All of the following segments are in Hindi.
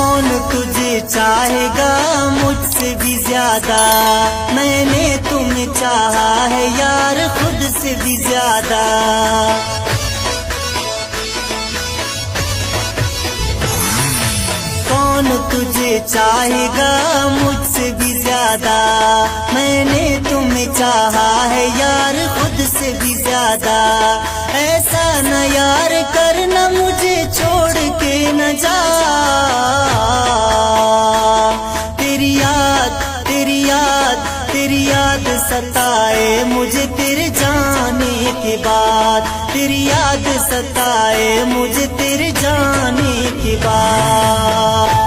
कौन तुझे चाहेगा मुझसे भी ज्यादा, मैंने तुम्हें चाहा है यार खुद से भी ज्यादा। कौन तुझे चाहेगा मुझसे भी ज्यादा, मैंने तुम्हें चाहा है यार खुद से भी ज्यादा। ऐसा न यार करना मुझे छोड़ के न जा, तेरी याद तेरी याद तेरी याद सताए मुझे तेरे जाने के बाद, तेरी याद सताए मुझे तेरे जाने के बाद।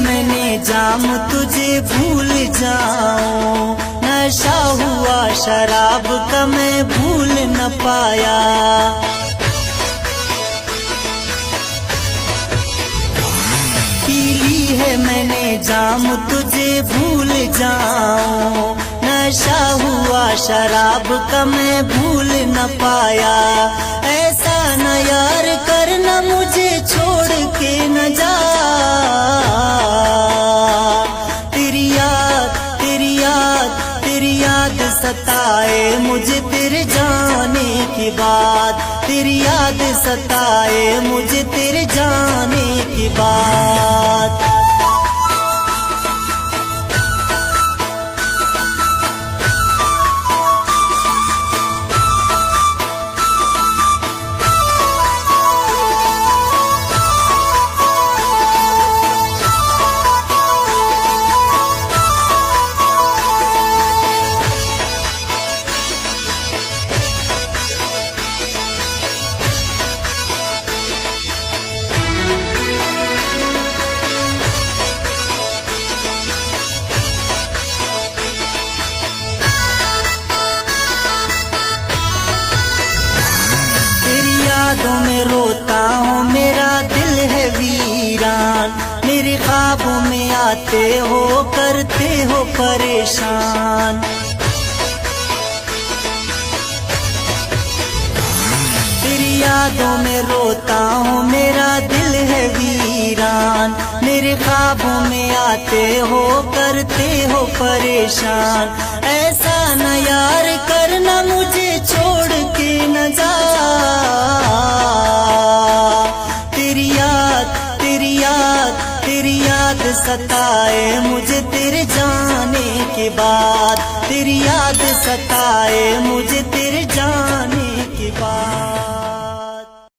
मैंने जाम तुझे भूल जाऊं, नशा हुआ शराब का मैं भूल न पाया। पीली है मैंने जाम तुझे भूल जाऊं, नशा हुआ शराब का मैं भूल न पाया। ऐसा न यार करना मुझे छोड़ के न जा, तेरी याद तेरी याद तेरी याद सताए मुझे तेरे जाने के बाद, तेरी याद सताए मुझे तेरे जाने के बाद। यादों में रोता हूँ मेरा दिल है वीरान, मेरे ख्वाबों में आते हो करते हो परेशान। तेरी यादों में रोता हूँ मेरा दिल है वीरान, मेरे ख्वाबों में आते हो करते हो परेशान। ऐसा न यार करना मुझे छोड़ के न जा, तेरी याद तेरी याद तेरी याद सताए मुझे तेरे जाने के बाद, तेरी याद सताए मुझे तेरे जाने के बाद।